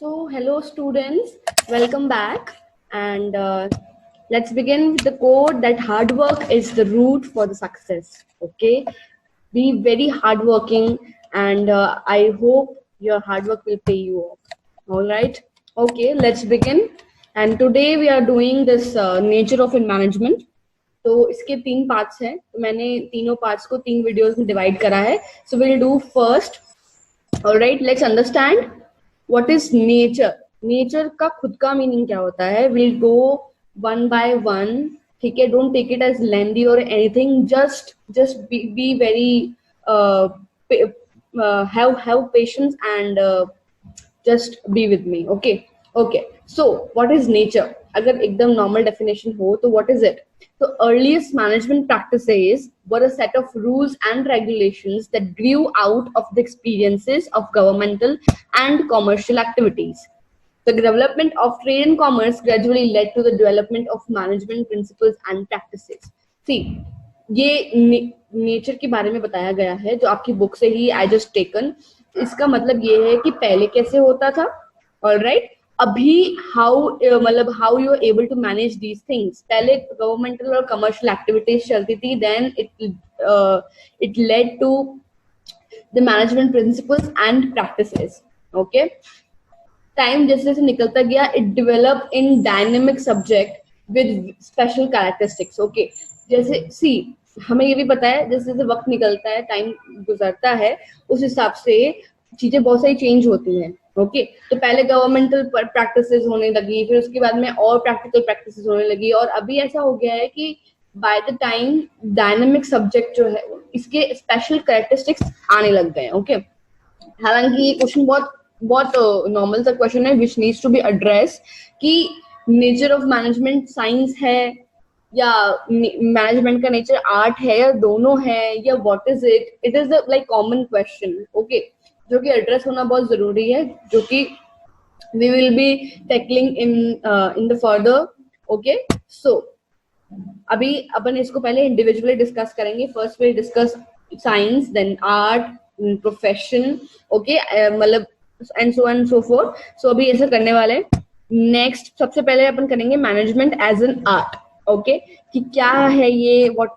So, hello students, welcome back, and let's begin with the quote that hard work is the root for the success. Okay, be very hardworking, and I hope your hard work will pay you off. All right, okay, let's begin. And today we are doing this nature of in management. तो इसके तीन parts हैं, तो मैंने तीनों parts को तीन videos में डिवाइड करा है. So will do first. Alright, let's understand what is nature. Nature का खुद का मीनिंग क्या होता है. Will go one by one. ठीक है, डोंट टेक इट एज लेंदी और anything. Just be very have patience and just be with me. Okay, so what is nature? अगर एकदम normal definition हो तो what is it? The earliest management practices were a set of rules and regulations that grew out of the experiences of governmental and commercial activities. The development of trade and commerce gradually led to the development of management principles and practices. See, ये nature के बारे में बताया गया है जो आपकी book से ही आई जस्ट टेकन. इसका मतलब ये है कि पहले कैसे होता था. ऑलराइट, अभी हाउ मतलब how you are able to manage these things. पहले गवर्नमेंटल और कमर्शियल एक्टिविटीज चलती थी, then it led to the management principles and practices. Okay, time जैसे जैसे निकलता गया, it develop in dynamic subject with special characteristics. Okay, जैसे see हमें ये भी पता है जैसे जैसे वक्त निकलता है, टाइम गुजरता है, उस हिसाब से चीजें बहुत सारी चेंज होती हैं. ओके, तो पहले गवर्नमेंटल प्रैक्टिसेस होने लगी, फिर उसके बाद में और प्रैक्टिकल प्रैक्टिसेस होने लगी, और अभी ऐसा हो गया है कि by the time dynamic subject जो है इसके स्पेशल कैरेक्टरिस्टिक्स आने लग गए. ओके, हालांकि ये क्वेश्चन बहुत नॉर्मल सा क्वेश्चन है which needs to be address कि नेचर ऑफ मैनेजमेंट साइंस है या मैनेजमेंट का नेचर आर्ट है या दोनों है या what is it. It is like common question. Okay, जो कि एड्रेस होना बहुत जरूरी है, जो कि we will be tackling in the further. Okay, so अभी अपन इसको पहले इंडिविजुअली डिस्कस करेंगे. First will discuss science, then art, profession. Okay, मतलब एंड सो फोर्थ. सो अभी ऐसा करने वाले. नेक्स्ट, सबसे पहले अपन करेंगे management as an art. Okay, कि क्या है ये, व्हाट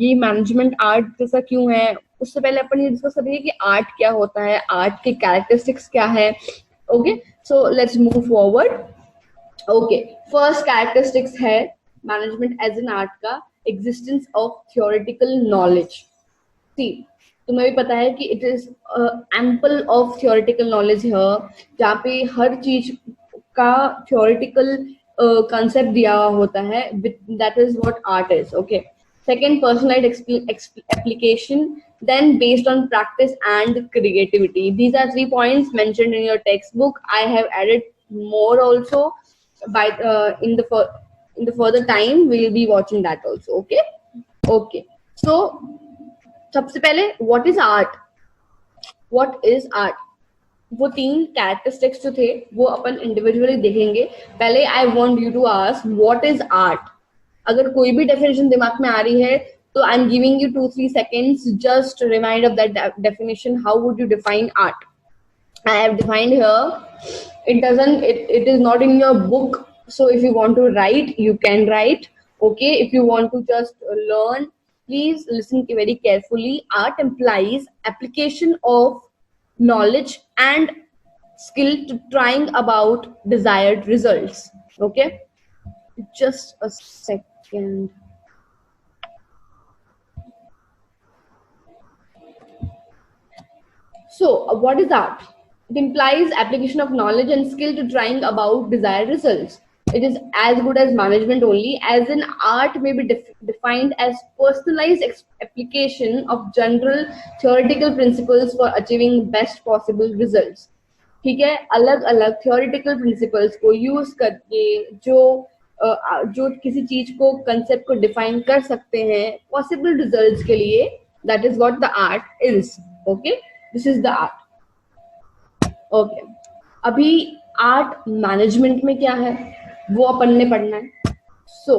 ये मैनेजमेंट आर्ट जैसा क्यों है. उससे पहले अपन ये डिस्कस करेंगे कि आर्ट क्या होता है, आर्ट के कैरेक्टरिस्टिक्स क्या है. Okay, so let's move forward. Okay, first characteristics है मैनेजमेंट एज एन आर्ट का एग्जिस्टेंस ऑफ थियोरेटिकल नॉलेज. सी, तुम्हें भी पता है कि it is ample of theoretical knowledge है, जहाँ पे हर चीज का थियोरेटिकल कंसेप्ट दिया हुआ होता है. That is what art is. Okay, second, personalized application, then based on practice and creativity. These are 3 points mentioned in your textbook. I have added more also by in the further time we will be watching that also. Okay, so सबसे पहले what is art. वो 3 characteristics जो थे वो अपन individually देखेंगे. पहले I want you to ask what is art. अगर कोई भी डेफिनेशन दिमाग में आ रही है तो I am giving you 2-3 seconds. Just remind of that definition. How would you define art? I have defined here. It is not in your book, so if you want to write you can write. Okay, if you want to just learn, please listen very carefully. Art implies application of knowledge and skill to trying about desired results. Okay, just a second. So what is art? It implies application of knowledge and skill to trying about desired results. It is as good as management only, as in art may be defined as personalized application of general theoretical principles for achieving best possible results. ठीक है, अलग अलग theoretical principles को use करके जो किसी चीज को कंसेप्ट को डिफाइन कर सकते हैं पॉसिबल रिजल्ट्स के लिए, that is what the art is. Okay, this is the art. Okay, अभी आर्ट मैनेजमेंट में क्या है वो अपन ने पढ़ना है. So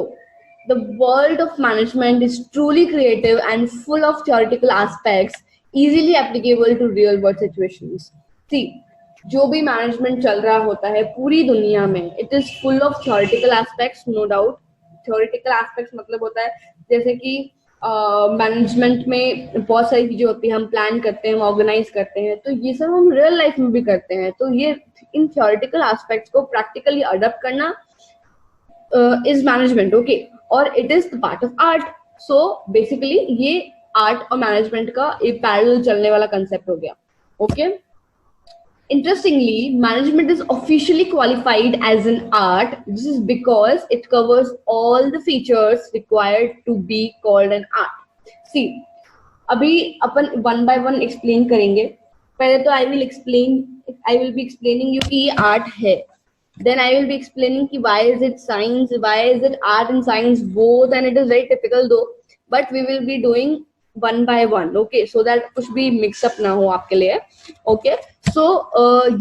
the world of management is truly creative and full of theoretical aspects easily applicable to real world situations. See, जो भी मैनेजमेंट चल रहा होता है पूरी दुनिया में, it is full of theoretical aspects, no doubt. Theoretical aspects मतलब होता है जैसे कि मैनेजमेंट में बहुत सारी चीजें होती है, हम प्लान करते हैं, हम ऑर्गेनाइज करते हैं, तो ये सब हम रियल लाइफ में भी करते हैं। तो ये इन थ्योरेटिकल एस्पेक्ट्स को प्रैक्टिकली अडॉप्ट करना इज मैनेजमेंट, ओके, और it is the part of art. So basically ये आर्ट और मैनेजमेंट का एक पैरेलल चलने वाला कंसेप्ट हो गया, okay. Interestingly, management is officially qualified as an art. This is because it covers all the features required to be called an art. See, अभी अपन one by one explain करेंगे। पहले तो I will be explaining you कि ये art है, then I will be explaining ki why is it science, why is it art and science both, and it is very typical though, but we will be doing one by one, okay, so that कुछ भी mix up ना हो आपके लिए, okay। So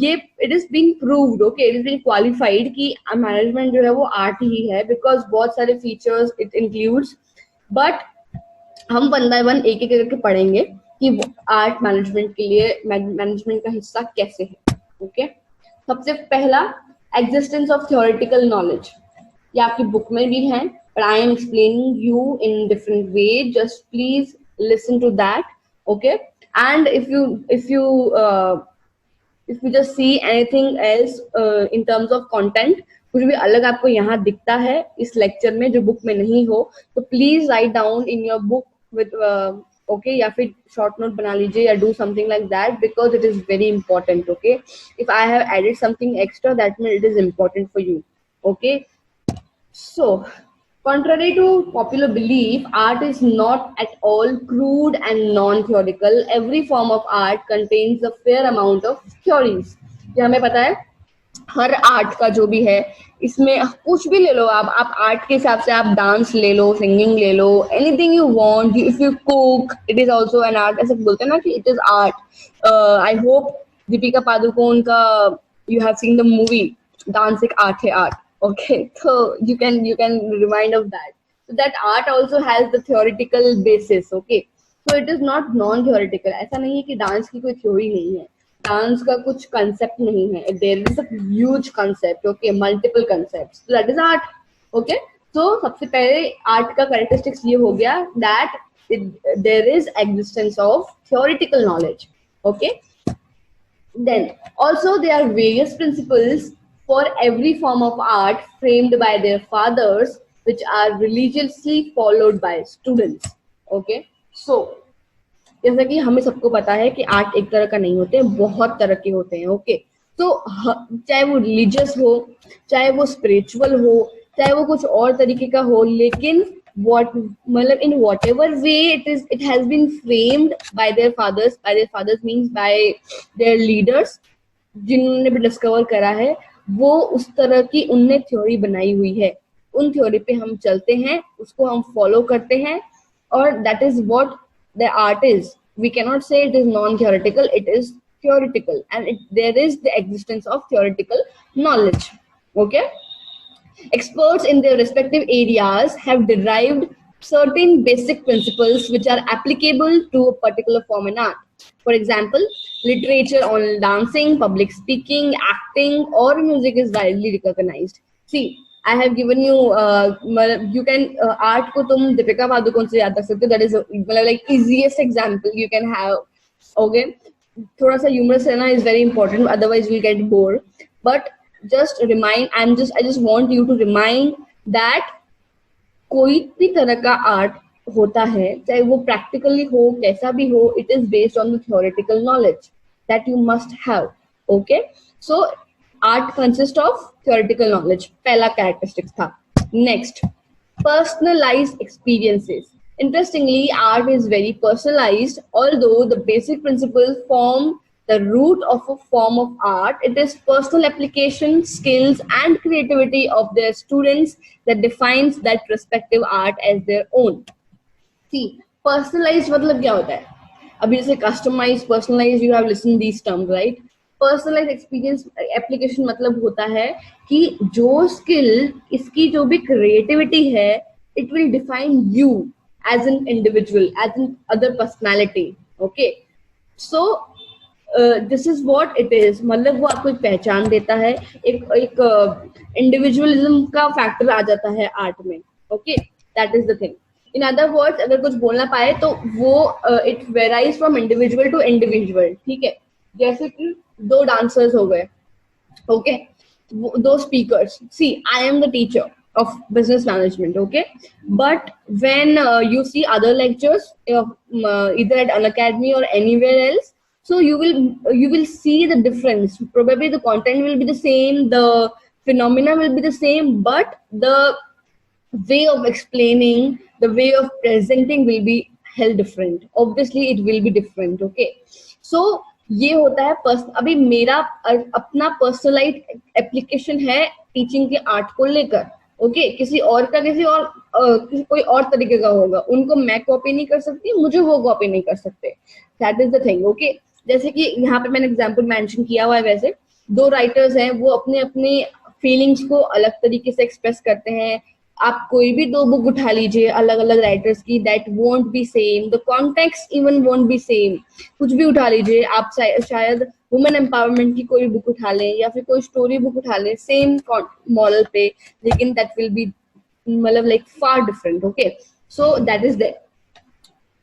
ये it is being proved, okay, it is being qualified कि management जो है वो art ही है, because बहुत सारे features it includes, but हम वन बाय वन एक एक करके पढ़ेंगे कि आर्ट मैनेजमेंट के लिए मैनेजमेंट का हिस्सा कैसे है, ओके। सबसे पहला, एग्जिस्टेंस ऑफ थ्योरेटिकल नॉलेज। ये आपकी बुक में भी है, but I am explaining you in different way. Just please listen to that, okay? And if you just see anything else in terms of content, कुछ भी अलग आपको यहाँ दिखता है इस लेक्चर में जो बुक में नहीं हो, तो please write down in your book with okay, या फिर शॉर्ट नोट बना लीजिए या do something like that, because it is very important, okay. If I have added something extra, that mean it is important for you, okay. So, contrary to popular belief, art is not at all crude and non-theoretical. Every form of art contains a fair amount of theories. ये हमें पता है, हर art का जो भी है इसमें कुछ भी ले लो आप आर्ट के हिसाब से आप डांस ले लो, सिंगिंग ले लो, anything you want, if you cook it is also an art, ऐसे बोलते हैं ना कि it is art. I hope Deepika Padukone का you have seen the movie dance एक आर्ट है, art, okay, so you can remind of that, so that art also has the theoretical basis, okay। so it is not non theoretical, ऐसा नहीं है कि dance की कोई theory नहीं है, डांस का कुछ कंसेप्ट नहीं है, there is a huge concept, okay, multiple concepts, so that is art, okay। so सबसे पहले आर्ट का कैरेक्टरिस्टिक्स ये हो गया that there is existence of theoretical knowledge, okay। Then also there are various principles for every form of art framed by their fathers, which are religiously followed by students, okay। so जैसा कि हमें सबको पता है कि art एक तरह का नहीं होते, बहुत तरह के होते हैं, ओके। तो चाहे वो रिलीजियस हो, चाहे वो स्पिरिचुअल हो, चाहे वो कुछ और तरीके का हो, लेकिन मतलब in whatever way it has been framed by their fathers means by their leaders, जिन्होंने भी डिस्कवर करा है, वो उस तरह की उनने थ्योरी बनाई हुई है, उन थ्योरी पे हम चलते हैं, उसको हम फॉलो करते हैं, और that is what the art is. We can not say it is non theoretical, it is theoretical, and there is the existence of theoretical knowledge, okay। Experts in their respective areas have derived certain basic principles which are applicable to a particular form in art. For example, literature on dancing, public speaking, acting, or music is widely recognized. See, I have given you, you can art को तुम दीपिका पादुकोण से याद रख सकते हो. That is like easiest example you can have. Okay, थोड़ा सा humorous रहना is very important. Otherwise, we'll get bored. But just remind, I just want you to remind that कोई भी तरह का आर्ट होता है, चाहे वो प्रैक्टिकली हो, कैसा भी हो, it is based on the theoretical knowledge that you must have. Okay, so art consist of theoretical knowledge, पहला कैरेक्टरिस्टिक्स था. Next, personalized experiences. Interestingly, art is very personalized. Although the basic principles form the root of a form of art, it is personal application, skills, and creativity of their students that defines that respective art as their own. See, personalized मतलब क्या होता है? अभी जैसे customized, personalized, you have listened these terms, right? Personalize experience application मतलब होता है कि जो स्किल, इसकी जो भी क्रिएटिविटी है, it will define you as an individual, as an other personality. Okay, so this is what it is, मतलब वो आपको एक पहचान देता है, एक इंडिविजुअलिज्म का फैक्टर आ जाता है आर्ट में. Okay, that is the thing. In other words, अगर कुछ बोलना पाए तो वो it varies from individual to individual. ठीक है, जैसे कि दो डांसर्स हो गए. Okay, those speakers, see, I am the teacher of business management. Okay, but when you see other lectures, either at Unacademy or anywhere else, so you will see the difference. Probably the content will be the same, the phenomena will be the same, but the way of explaining, the way of presenting will be hell different. Obviously it will be different. Okay, so ये होता है अभी मेरा अपना personalise application है teaching के art को लेकर. ओके, किसी और का कोई और तरीके का होगा, उनको मैं कॉपी नहीं कर सकती, मुझे वो कॉपी नहीं कर सकते. That is the thing. Okay, जैसे कि यहाँ पे मैंने एग्जाम्पल मेंशन किया हुआ है, वैसे दो राइटर्स हैं, वो अपने अपने फीलिंग्स को अलग तरीके से एक्सप्रेस करते हैं. आप कोई भी दो बुक उठा लीजिए अलग अलग राइटर्स की, that won't be same, the context even won't be same. कुछ भी उठा लीजिए आप, शायद वुमेन एम्पावरमेंट की कोई बुक उठा लें या फिर कोई स्टोरी बुक उठा लें सेम मॉडल पे, लेकिन दैट विल बी मतलब like far different. Okay, so that is there.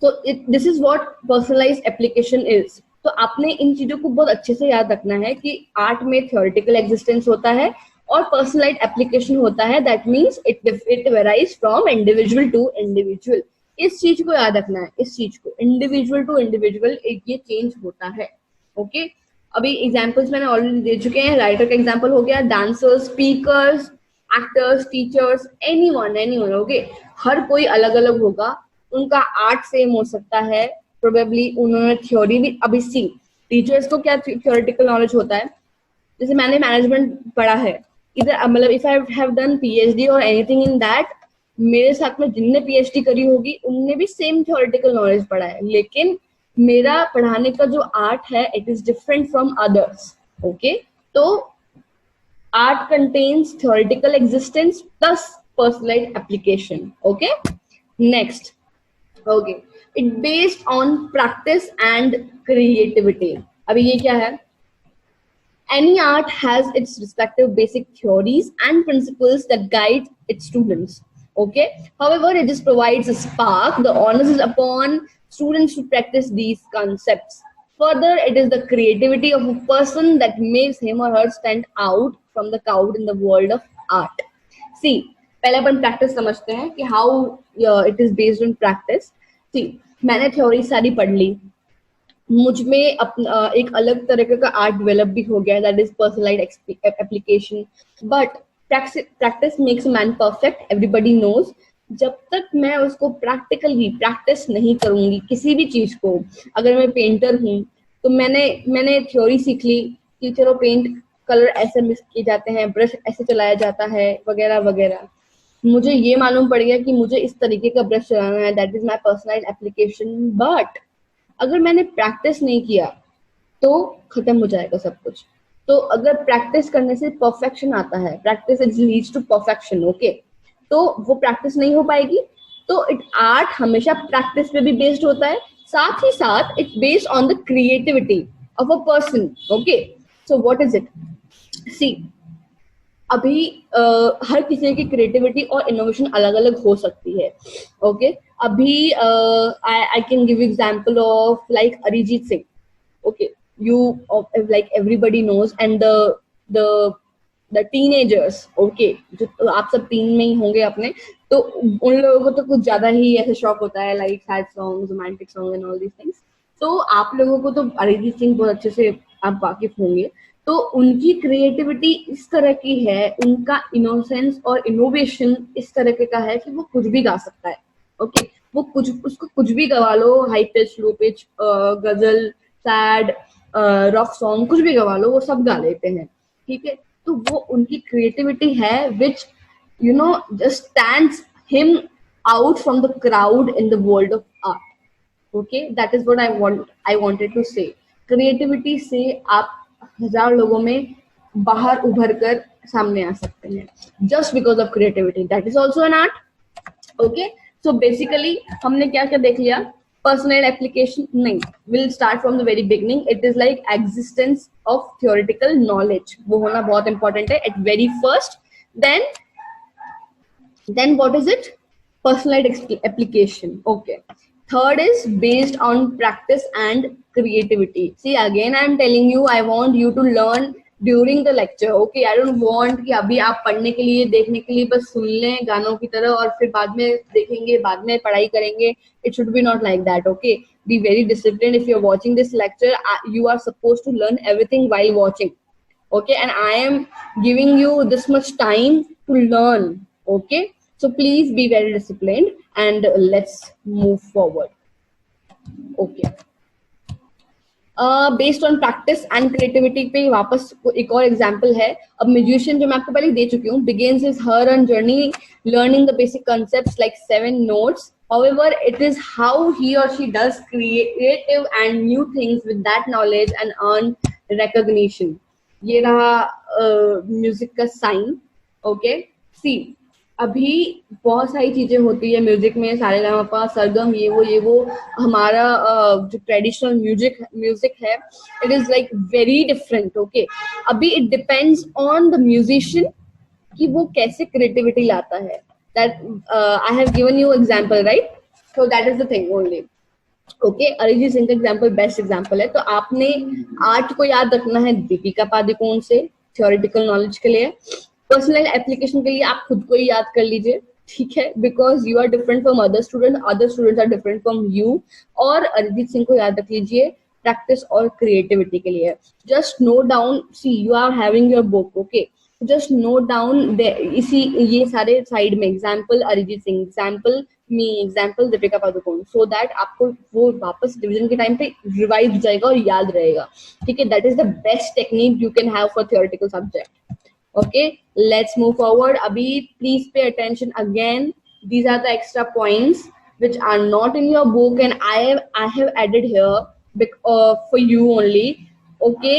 तो this is what personalized application is. तो आपने इन चीजों को बहुत अच्छे से याद रखना है कि आर्ट में थ्योरेटिकल एग्जिस्टेंस होता है और पर्सनलाइज्ड एप्लीकेशन होता है. That means it varies from individual to individual. इस चीज को याद रखना है, इस चीज को, इंडिविजुअल टू इंडिविजुअल ये चेंज होता है. ओके, अभी एग्जांपल्स मैंने ऑलरेडी दे चुके हैं. राइटर का एग्जांपल हो गया, dancers, speakers, actors, teachers, anyone. Okay, हर कोई अलग अलग होगा, उनका आर्ट सेम हो सकता है, प्रोबेबली उन्होंने थ्योरी भी. अभी सी टीचर्स को क्या थ्योरेटिकल नॉलेज होता है, जैसे मैंने मैनेजमेंट पढ़ा है, इधर मतलब if I have done PhD और एनीथिंग इन दैट, मेरे साथ में जिनने पीएचडी करी होगी उनने भी सेम थ्योरेटिकल नॉलेज पढ़ा है, लेकिन मेरा पढ़ाने का जो आर्ट है it is different from others. Okay, तो art contains theoretical existence plus personalized application. Okay, next. Okay, it based on practice and creativity. अभी ये क्या है? Any art has its respective basic theories and principles that guide its students. Okay. However, it just provides a spark. The onus is upon students to practice these concepts. Further, it is the creativity of a person that makes him or her stand out from the crowd in the world of art. See, पहले अपन practice समझते हैं कि how it is based on practice. See, मैंने theory सारी पढ़ ली, मुझ में अपना एक अलग तरीके का आर्ट डेवलप भी हो गया, that is personalized application. But practice makes a man perfect, everybody knows. जब तक मैं उसको प्रैक्टिकली प्रैक्टिस नहीं करूंगी किसी भी चीज को, अगर मैं पेंटर हूँ तो मैंने थ्योरी सीख ली कि चलो पेंट कलर ऐसे मिक्स किए जाते हैं, ब्रश ऐसे चलाया जाता है, वगैरह वगैरह. मुझे ये मालूम पड़ गया कि मुझे इस तरीके का ब्रश चलाना है, that is my personalised application. But अगर मैंने प्रैक्टिस नहीं किया तो खत्म हो जाएगा सब कुछ. तो अगर प्रैक्टिस करने से परफेक्शन आता है, practice is leads to perfection. Okay, तो वो प्रैक्टिस नहीं हो पाएगी. तो इट आर्ट हमेशा प्रैक्टिस पे भी बेस्ड होता है, साथ ही साथ it based on the creativity of a person. Okay, so what is it? See, अभी हर किसी की क्रिएटिविटी और इनोवेशन अलग अलग हो सकती है. ओके, अभी I can give example of like Arijit Singh. Okay, you like everybody knows, and the teenagers. Okay, जो आप सब टीन में ही होंगे अपने, तो उन लोगों को तो कुछ ज्यादा ही ऐसे शौक होता है, like sad songs, romantic song and all these things. तो आप लोगों को तो अरिजीत सिंह बहुत अच्छे से आप वाकिफ होंगे. तो उनकी क्रिएटिविटी इस तरह की है, उनका इनोसेंस और इनोवेशन इस तरह का है कि वो कुछ भी गा सकता है. ओके, वो उसको कुछ भी गवा लो, हाई पिच, लो पिच, गजल, सैड, रॉक सॉन्ग, कुछ भी गवा लो, वो सब गा लेते हैं. ठीक है, तो वो उनकी क्रिएटिविटी है which you know just stands him out from the crowd in the world of art. Okay, that is what I wanted to say. Creativity से आप 1000 लोगों में बाहर उभर कर सामने आ सकते हैं, just because of creativity. That is also an art. Okay, so basically हमने क्या क्या देख लिया? Personal application नहीं, will start from the very beginning. It is like existence of theoretical knowledge, वो होना बहुत important है at very first. Then what is it? Personalized application. Okay. Third is based on practice and creativity. See, again, I'm telling you, I want you to learn during the lecture. Okay, I don't want कि अभी आप पढ़ने के लिए देखने के लिए बस सुन लें गानों की तरह और फिर बाद में देखेंगे, बाद में पढ़ाई करेंगे. It should be not like that. Okay, be very disciplined. If you're watching this lecture, you are supposed to learn everything while watching. Okay, and I am giving you this much time to learn. Okay, so please be very disciplined and let's move forward. Okay, based on practice and creativity पे वापस एक और example है. अब musician जो मैं आपको पहले दे चुकी हूँ, begins his her own journey learning the basic concepts like 7 notes. However, it is how he or she does creative and new things with that knowledge and earn recognition. ये रहा म्यूजिक का sign. Okay, सी अभी बहुत सारी चीजें होती है music में, सारेगामापा, सरगम, ये वो. हमारा जो ट्रेडिशनल म्यूजिक है, it is like very different. Okay, अभी it depends on the musician कि वो कैसे क्रिएटिविटी लाता है. That I have given you example, right? So that is the thing only. Okay, Arijit Singh का एग्जाम्पल बेस्ट एग्जाम्पल है. तो आपने आर्ट को याद रखना है दीपिका पादुकोण से थियोरेटिकल नॉलेज के लिए. पर्सनल एप्लीकेशन के लिए आप खुद को ही याद कर लीजिए, ठीक है, because you are different from other students are different from you. और अरिजीत सिंह को याद रख लीजिए प्रैक्टिस और क्रिएटिविटी के लिए. Just note down, see you are having your book. Okay, just note down इसी ये सारे साइड में example Arijit Singh, example me, example Deepika Padukone, so that आपको वो वापस डिवीजन के टाइम पे रिवाइज हो जाएगा और याद रहेगा. ठीक है, that is the best technique you can have for theoretical subject. Okay, let's move forward. Abhi, please pay attention again. These are the extra points which are not in your book and I have added here for you only. Okay,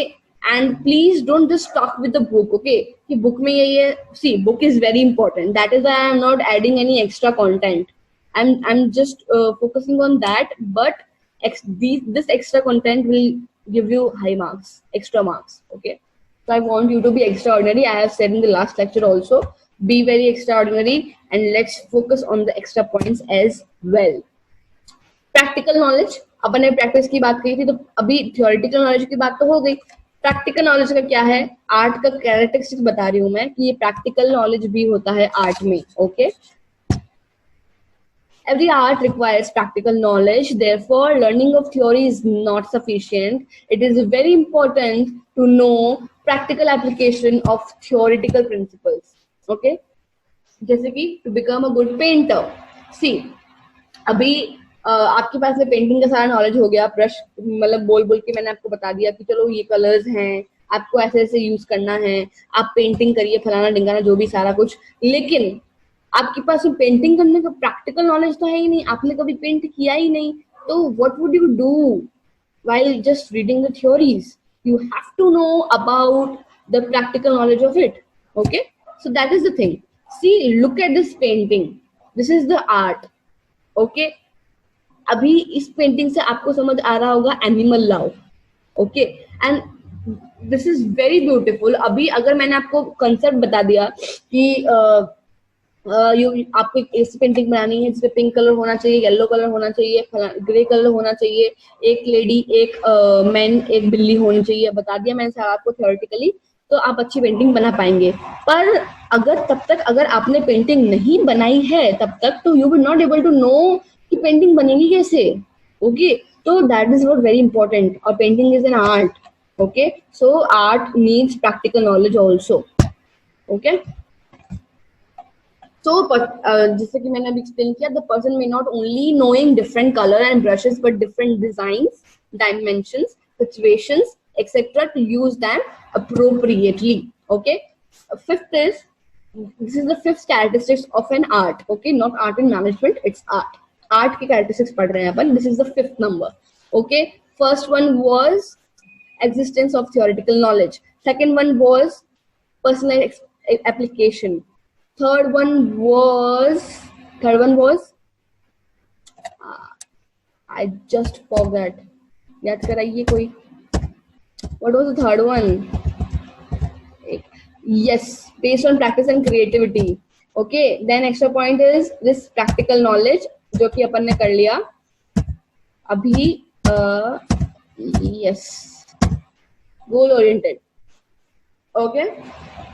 and please don't just talk with the book. Okay, कि book में ये see, book is very important. That is why I am not adding any extra content. I'm just focusing on that. But this extra content will give you high marks, extra marks. Okay. So I want you to be extraordinary. I have said in the last lecture also, be very extraordinary and let's focus on the extra points as well. Practical knowledge, अपन ने practice की बात की थी, तो अभी theoretical knowledge की बात तो हो गई. प्रैक्टिकल नॉलेज का क्या है? आर्ट का कैरेक्टरिस्टिक्स बता रही हूँ मैं कि ये प्रैक्टिकल नॉलेज भी होता है आर्ट में. Okay, every art requires practical knowledge. Therefore, learning of theory is not sufficient. It is very important to know practical application of theoretical principles. Okay, जैसे कि to become a good painter. See, अभी आपके पास में painting का सारा knowledge हो गया. Brush मतलब बोल बोल के मैंने आपको बता दिया कि चलो ये कलर्स हैं, आपको ऐसे ऐसे यूज करना है, आप पेंटिंग करिए, फलाना ढिंगाना जो भी सारा कुछ. लेकिन आपके पास पेंटिंग करने का प्रैक्टिकल नॉलेज तो है ही नहीं, आपने कभी पेंट किया ही नहीं. तो what would you do while just reading the theories? You have to know about the practical knowledge of it. Okay, so that is the thing. See, look at this painting. This is the art. Okay, अभी इस painting से आपको समझ आ रहा होगा animal love. Okay, and this is very beautiful. अभी अगर मैंने आपको कंसेप्ट बता दिया कि आपको ऐसी पेंटिंग बनानी है जिसपे पिंक कलर होना चाहिए, येलो कलर होना चाहिए, ग्रे कलर होना चाहिए, एक लेडी, एक मैन, एक बिल्ली होनी चाहिए, बता दिया मैंने आपको थियोरेटिकली, तो आप अच्छी पेंटिंग बना पाएंगे. पर अगर तब तक अगर आपने पेंटिंग नहीं बनाई है तब तक, तो you will not able to know कि पेंटिंग बनेगी कैसे. ओके, तो that is what very important. और painting is an art. Okay, so art needs practical knowledge also. Okay, so जैसे कि मैंने अभी एक्सप्लेन किया, the person may not only knowing different color and brushes but different designs, dimensions, situations, etc. to use them appropriately. Okay, fifth is, this is the fifth characteristics of an art. Okay, not art in management, it's art. Art की characteristics पढ़ रहे हैं अपन. This is the fifth number. Okay, first one was existence of theoretical knowledge. Second one was personal application. Third one was I just forgot. याद कराइए कोई. What was the third one? Yes, based on practice and creativity. Okay, then extra point is this practical knowledge जो कि अपन ने कर लिया अभी. Yes, goal oriented. Okay,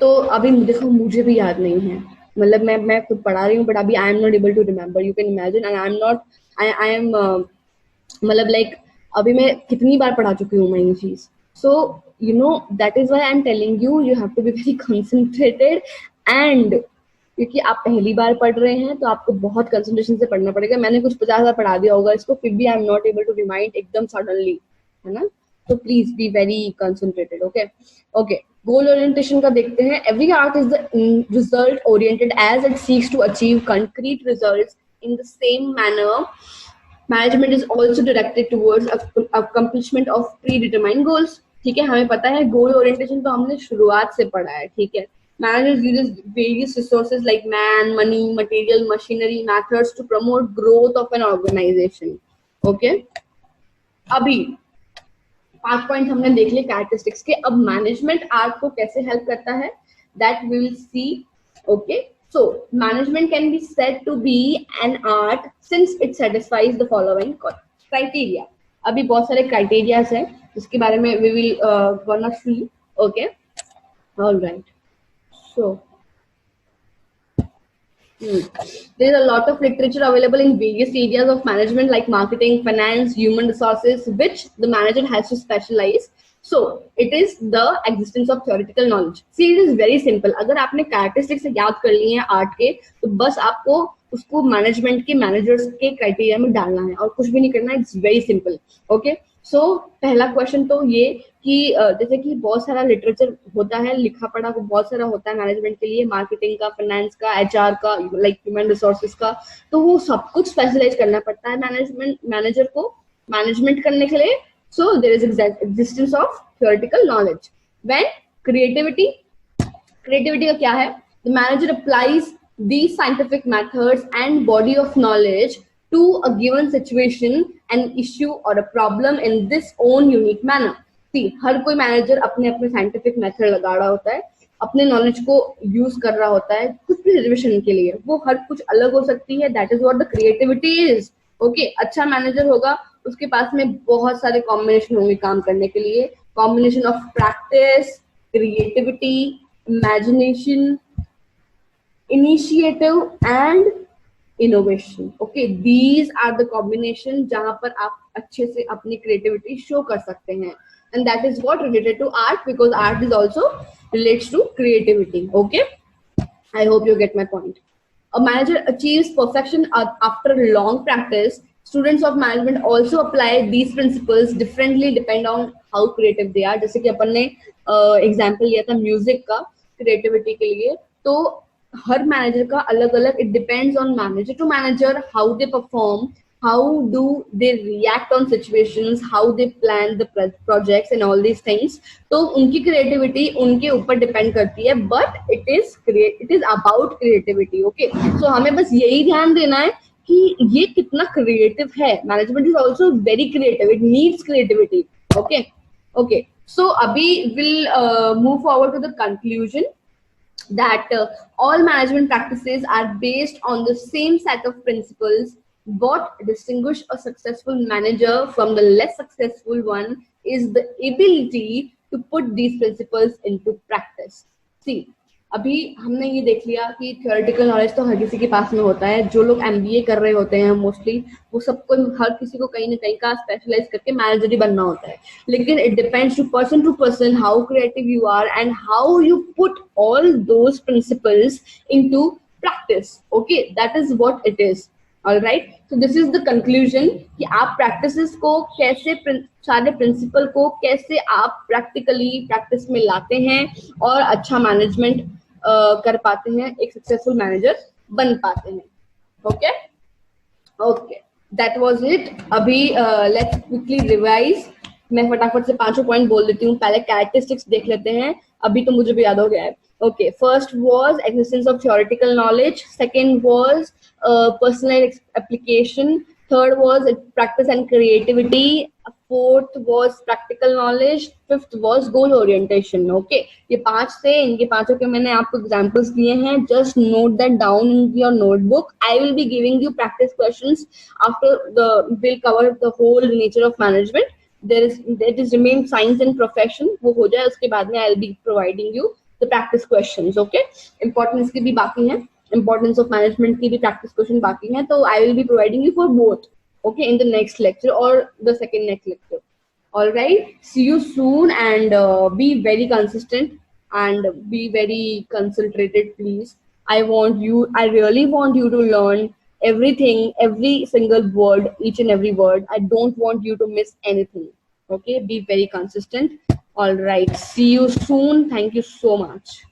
तो अभी देखो मुझे भी याद नहीं है, मतलब मैं खुद पढ़ा रही हूँ बट अभी I am not able to remember. You can imagine and I am not I am मतलब लाइक अभी मैं कितनी बार पढ़ा चुकी हूँ मैं ये चीज. So you know that is why I am telling you you have to be very concentrated. And क्योंकि आप पहली बार पढ़ रहे हैं तो आपको बहुत कंसंट्रेशन से पढ़ना पड़ेगा. मैंने कुछ 50 बार पढ़ा दिया होगा इसको, फिर भी I am not able to remind एकदम सडनली, है ना. तो please be very concentrated. Okay okay, goal orientation का देखते हैं. Every art is the result oriented as it seeks to achieve concrete results in the same manner. Management is also directed towards accomplishment of predetermined goals. ठीक है, हमें पता है गोल orientation तो हमने शुरुआत से पढ़ा है. ठीक है, managers uses various resources like man, money, material, machinery, methods to promote growth of an organization. Okay, अभी 5 पॉइंट हमने देख लिए कैरेक्टरिस्टिक्स के. अब मैनेजमेंट आर्ट को कैसे हेल्प करता है that we will see. Okay, so management can be said to be an art since it satisfies the following criteria. अभी बहुत सारे क्राइटेरियाज हैं जिसके बारे में we will gonna see. Okay, alright. So, there is a lot of literature available in various areas of management like marketing, finance, human resources, which the manager has to specialize. So, it is the existence of theoretical knowledge. See, it is very simple. अगर आपने characteristics याद कर लिए हैं art के, तो बस आपको उसको मैनेजमेंट के मैनेजर्स के क्राइटेरिया में डालना है और कुछ भी नहीं करना है. It's very simple. ओके, सो पहला क्वेश्चन तो ये कि जैसे कि बहुत सारा लिटरेचर होता है, लिखा पढ़ा बहुत सारा होता है मैनेजमेंट के लिए, मार्केटिंग का, फाइनेंस का, एचआर का, लाइक ह्यूमन रिसोर्सेज का, तो वो सब कुछ स्पेशलाइज करना पड़ता है मैनेजर को मैनेजमेंट करने के लिए. So there is existence of theoretical knowledge. When creativity का क्या है? The manager applies these scientific methods and body of knowledge to a given situation, an issue or a problem in this own unique manner. See, हर कोई manager अपने अपने scientific method लगा रहा होता है, अपने नॉलेज को यूज कर रहा होता है कुछ भी सिचुएशन के लिए. वो हर कुछ अलग हो सकती है. That is what the creativity is. Okay, अच्छा मैनेजर होगा उसके पास में बहुत सारे कॉम्बिनेशन होंगे काम करने के लिए. Combination of practice, creativity, imagination, initiative and innovation. Okay, these are the combination जहां पर आप अच्छे से अपनी creativity show कर सकते हैं. And that is what related to art, because art is also relates to creativity. Okay, I hope you get my point. A manager achieves perfection after long practice. Students of management also apply these principles differently depend on how creative they are. जैसे कि अपन ने example लिया था music का creativity के लिए, तो हर manager का अलग अलग, it depends on manager to manager, how they perform, how do they react on situations, how they plan the projects and all these things. तो उनकी क्रिएटिविटी उनके ऊपर डिपेंड करती है, but it is about creativity. Okay, so हमें बस यही ध्यान देना है कि ये कितना क्रिएटिव है. Management is also very creative, it needs creativity. Okay okay, so अभी will move forward to the conclusion that all management practices are based on the same set of principles. What distinguish a successful manager from the less successful one is the ability to put these principles into practice. See, अभी हमने ये देख लिया कि theoretical knowledge तो हर किसी के पास में होता है. जो लोग एमबीए कर रहे होते हैं मोस्टली, वो सबको, हर किसी को कहीं ना कहीं का स्पेशलाइज करके मैनेजर ही बनना होता है. लेकिन it depends to person how creative you are and how you put all those principles into practice. Okay, that is what it is. Alright, so this is the conclusion कि आप practices को कैसे, सारे principal को कैसे आप practice में लाते हैं और अच्छा मैनेजमेंट कर पाते हैं, एक सक्सेसफुल मैनेजर बन पाते हैं. Okay okay, that was it. अभी लेट्स क्विकली रिवाइज. मैं फटाफट से 5 पॉइंट बोल देती हूँ. पहले कैरेक्टरिस्टिक्स देख लेते हैं, अभी तो मुझे भी याद हो गया है. Okay, first was existence of theoretical knowledge. Second was personal application. Third was practice and creativity. Fourth was practical knowledge. Fifth was goal orientation. Okay, ये पांच थे, इनके पांचों के मैंने आपको एग्जांपल्स दिए हैं. Just note that down in your notebook. I will be giving you practice questions after we'll cover the whole nature of management. There is remain science and profession. वो हो जाए उसके बाद में I'll be providing you the practice questions. Okay, importance के भी बाकी हैं. Importance of management की भी practice question बाकी हैं, तो I will be providing you for both, okay, in the next lecture or the second next lecture. All right, see you soon, and be very consistent and be very concentrated, please. I really want you to learn everything, every single word, each and every word. I don't want you to miss anything. Okay, be very consistent. All right, see you soon. Thank you so much.